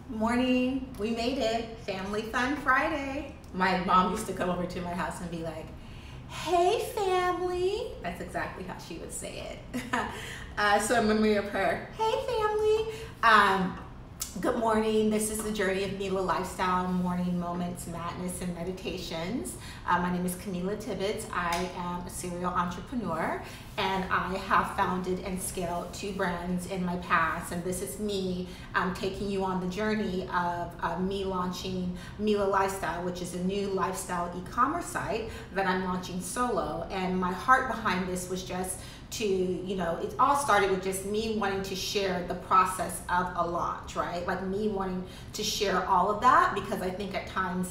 Morning. We made it. Family Fun Friday. My mom used to come over to my house and be like, "Hey, family." That's exactly how she would say it. So I'm memory of her. "Hey, family." Good morning. This is the Journey of Mila Lifestyle Morning Moments, Madness, and Meditations. My name is Camila Tibbetts. I am a serial entrepreneur, and I have founded and scaled 2 brands in my past. And this is me taking you on the journey of me launching Mila Lifestyle, which is a new lifestyle e-commerce site that I'm launching solo. And my heart behind this was just to, it all started with just me wanting to share the process of a launch, right? Like me wanting to share all of that, because I think at times,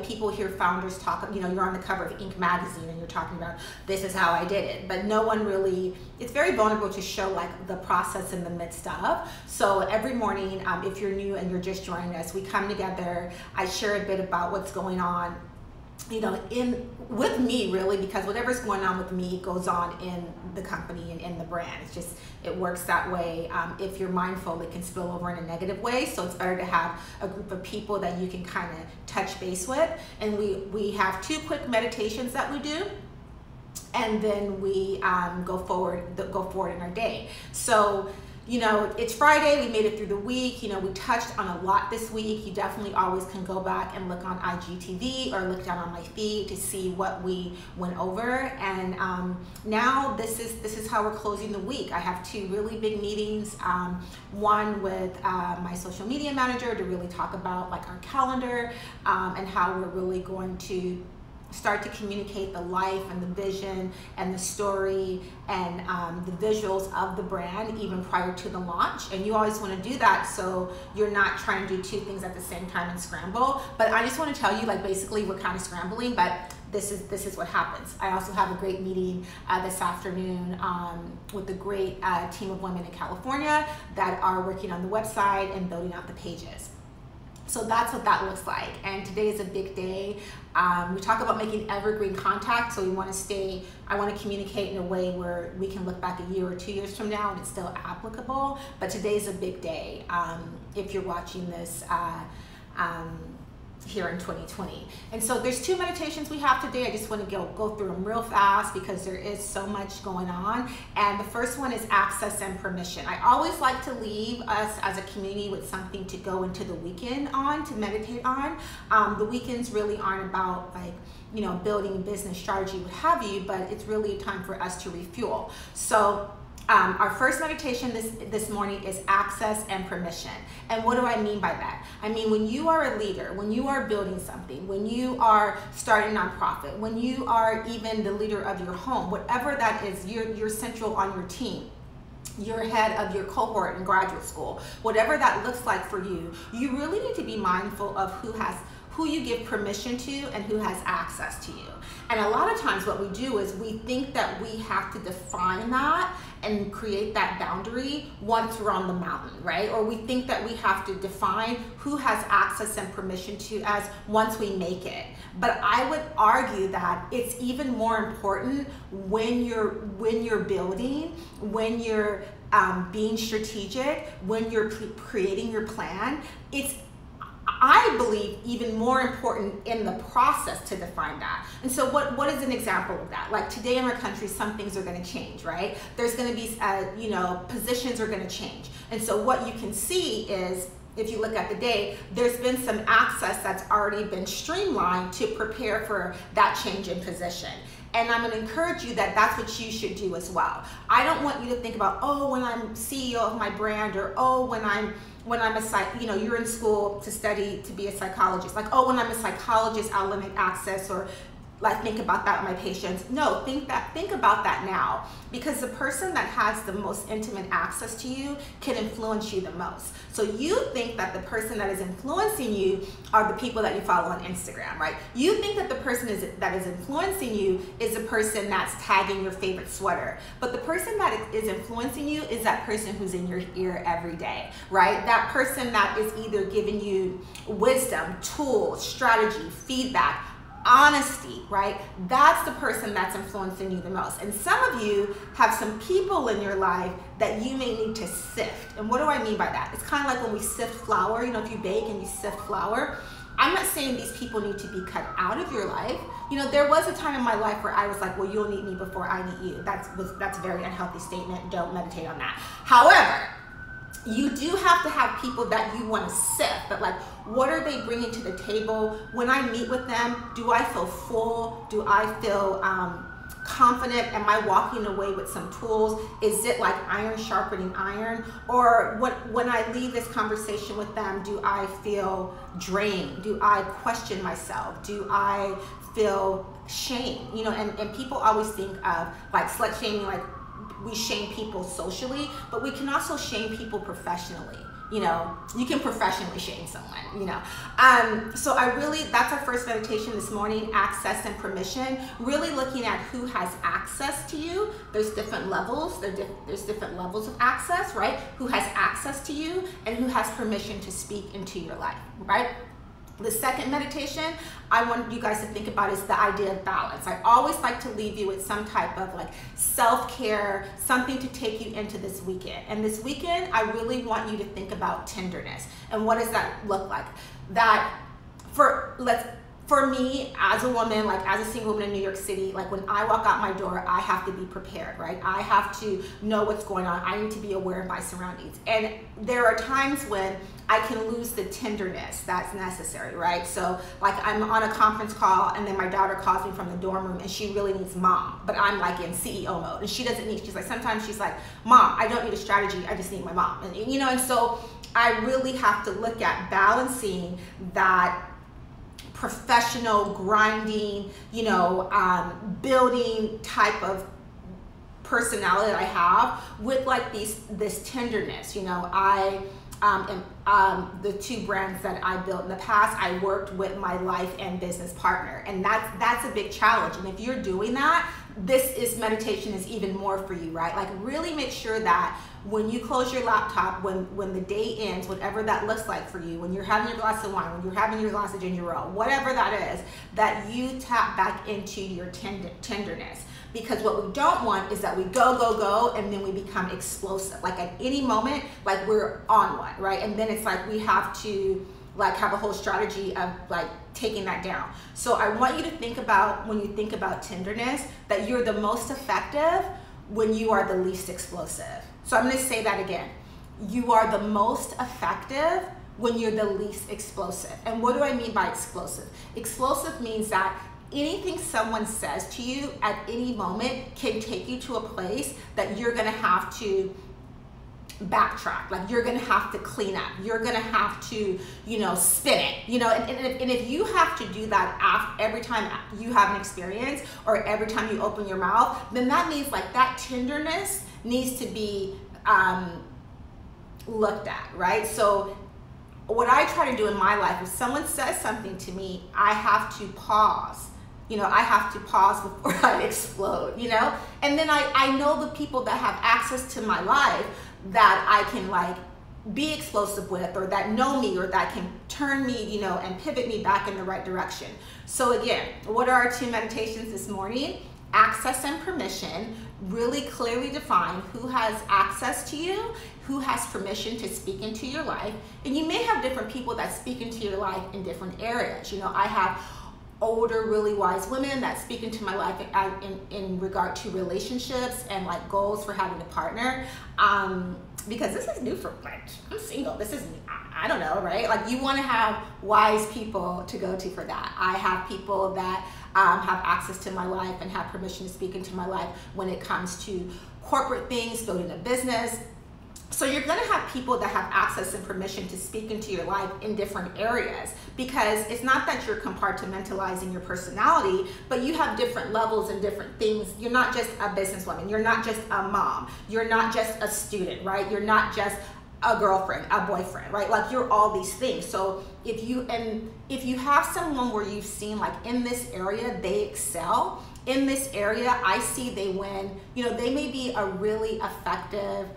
people hear founders talk, you're on the cover of Inc. magazine and you're talking about, this is how I did it. But no one really, it's very vulnerable to show like the process in the midst of. So every morning, if you're new and you're just joining us, we come together, I share a bit about what's going on with me, really, because whatever's going on with me goes on in the company and in the brand. It's just, it works that way. If you're mindful, it can spill over in a negative way. So it's better to have a group of people that you can kind of touch base with. And we have 2 quick meditations that we do, and then we go forward in our day. So it's Friday, we made it through the week. We touched on a lot this week. You definitely always can go back and look on IGTV or look down on my feed to see what we went over. And now this is how we're closing the week. I have 2 really big meetings. One with my social media manager to really talk about like our calendar and how we're really going to start to communicate the life and the vision and the story and the visuals of the brand even prior to the launch. And you always want to do that so you're not trying to do 2 things at the same time and scramble. But I just want to tell you, like, basically we're kind of scrambling, but this is what happens. I also have a great meeting this afternoon with a great team of women in California that are working on the website and building out the pages. So that's what that looks like. And today is a big day. We talk about making evergreen contact. So I want to communicate in a way where we can look back a year or 2 years from now and it's still applicable. But today is a big day if you're watching this here in 2020. And so there's 2 meditations we have today. I just want to go through them real fast because there is so much going on. And the first one is access and permission. I always like to leave us as a community with something to go into the weekend on, to meditate on. The weekends really aren't about like, building a business strategy, what have you, but it's really a time for us to refuel. So our first meditation this morning is access and permission. And what do I mean by that? I mean, when you are a leader, when you are building something, when you are starting a nonprofit, when you are even the leader of your home, whatever that is, you're central on your team, you're head of your cohort in graduate school, whatever that looks like for you, you really need to be mindful of who you give permission to and who has access to you. And a lot of times what we do is we think that we have to define that and create that boundary once we're on the mountain, right? Or we think that we have to define who has access and permission to us once we make it. But I would argue that it's even more important when you're building, when you're being strategic, when you're creating your plan. It's, I believe, even more important in the process to define that. And so what is an example of that? Like today in our country, some things are going to change, right? There's going to be, positions are going to change. And so what you can see is, if you look at the day, there's been some access that's already been streamlined to prepare for that change in position. And I'm going to encourage you that that's what you should do as well. I don't want you to think about, oh, when I'm CEO of my brand, or oh, when I'm you're in school to study to be a psychologist. Like, oh, when I'm a psychologist, I'll limit access, or like think about that with my patients. No, think about that now, because the person that has the most intimate access to you can influence you the most. So you think that the person that is influencing you are the people that you follow on Instagram, right? You think that the person that is influencing you is the person that's tagging your favorite sweater. But the person that is influencing you is that person who's in your ear every day, right? That person that is either giving you wisdom, tools, strategy, feedback, honesty, right? That's the person that's influencing you the most. And some of you have some people in your life that you may need to sift. And what do I mean by that? It's kind of like when we sift flour, you know, if you bake and you sift flour. I'm not saying these people need to be cut out of your life. You know, there was a time in my life where I was like, well, you'll need me before I need you. That's a very unhealthy statement. Don't meditate on that. However, you do have to have people that you want to sift, but like, what are they bringing to the table? When I meet with them, do I feel full? Do I feel confident? Am I walking away with some tools? Is it like iron sharpening iron? Or when I leave this conversation with them, do I feel drained? Do I question myself? Do I feel shame? You know, and people always think of like slut shaming, like we shame people socially, but we can also shame people professionally. You know, you can professionally shame someone, you know. So that's our first meditation this morning, access and permission, really looking at who has access to you. There's different levels, there's different levels of access, right? Who has access to you and who has permission to speak into your life, right? The second meditation I want you guys to think about is the idea of balance. I always like to leave you with some type of like self-care, something to take you into this weekend. And this weekend, I really want you to think about tenderness. And what does that look like? That for me as a woman, like as a single woman in New York City, like when I walk out my door, I have to be prepared, right? I have to know what's going on. I need to be aware of my surroundings. And there are times when I can lose the tenderness that's necessary, right? So like I'm on a conference call and then my daughter calls me from the dorm room and she really needs mom, but I'm like in CEO mode and she doesn't need, she's like, sometimes she's like, mom, I don't need a strategy, I just need my mom. And you know, and so I really have to look at balancing that professional grinding, you know, building type of personality that I have with like this tenderness. You know, the two brands that I built in the past, I worked with my life and business partner, and that's a big challenge. And if you're doing that, meditation is even more for you, right? Like really make sure that when you close your laptop, when the day ends, whatever that looks like for you, when you're having your glass of wine, when you're having your glass of ginger ale, whatever that is, that you tap back into your tenderness. Because what we don't want is that we go, and then we become explosive. Like at any moment, like we're on one, right? And then it's like we have to like have a whole strategy of like taking that down. So I want you to think about, when you think about tenderness, that you're the most effective when you are the least explosive. So I'm gonna say that again. You are the most effective when you're the least explosive. And what do I mean by explosive? Explosive means that anything someone says to you at any moment can take you to a place that you're gonna have to backtrack, like you're gonna have to clean up, you're gonna have to, you know, spin it, you know, and if you have to do that every time you have an experience or every time you open your mouth, then that means like that tenderness needs to be looked at, right? So what I try to do in my life, if someone says something to me, I have to pause. You know, I have to pause before I explode, you know? And then I know the people that have access to my life that I can like be explosive with, or that know me, or that can turn me, you know, and pivot me back in the right direction. So again, what are our two meditations this morning? Access and permission. Really clearly define who has access to you, who has permission to speak into your life. And you may have different people that speak into your life in different areas. You know, I have older, really wise women that speak into my life in regard to relationships and like goals for having a partner. Because this is new for, like, I'm single, this is, I don't know, right? Like you wanna have wise people to go to for that. I have people that have access to my life and have permission to speak into my life when it comes to corporate things, building a business. So you're gonna have people that have access and permission to speak into your life in different areas, because it's not that you're compartmentalizing your personality, but you have different levels and different things. You're not just a businesswoman, you're not just a mom, you're not just a student, right? You're not just a girlfriend, a boyfriend, right? Like you're all these things. So if you have someone where you've seen like in this area, they excel, in this area, I see they win, you know, they may be a really effective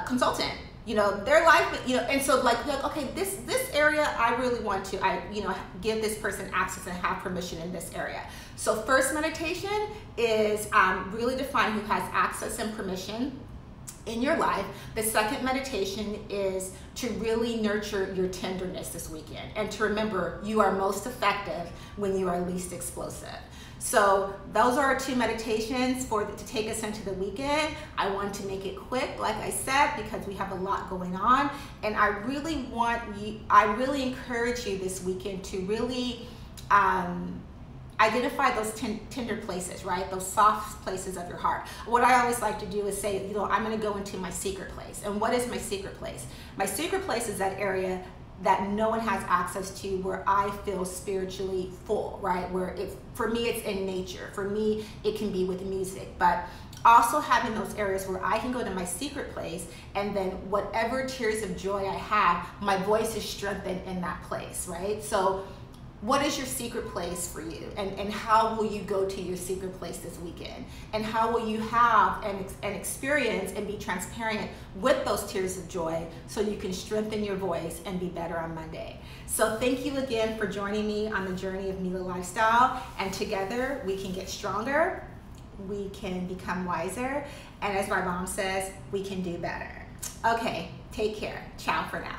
consultant, you know, their life, you know, and so like okay, this area I really want to, you know, give this person access and have permission in this area. So first meditation is really define who has access and permission in your life. The second meditation is to really nurture your tenderness this weekend, and to remember you are most effective when you are least explosive. So those are our two meditations to take us into the weekend. I want to make it quick, like I said, because we have a lot going on, and I really encourage you this weekend to really identify those tender places, right? Those soft places of your heart. What I always like to do is say, you know, I'm going to go into my secret place. And what is my secret place? My secret place is that area that no one has access to, where I feel spiritually full, right? Where for me, it's in nature. For me, it can be with music, but also having those areas where I can go to my secret place, and then whatever tears of joy I have, my voice is strengthened in that place, right? So what is your secret place for you, and how will you go to your secret place this weekend, and how will you have an experience and be transparent with those tears of joy so you can strengthen your voice and be better on Monday. So thank you again for joining me on the journey of Mila Lifestyle, and together we can get stronger, we can become wiser, and as my mom says, we can do better. Okay, take care. Ciao for now.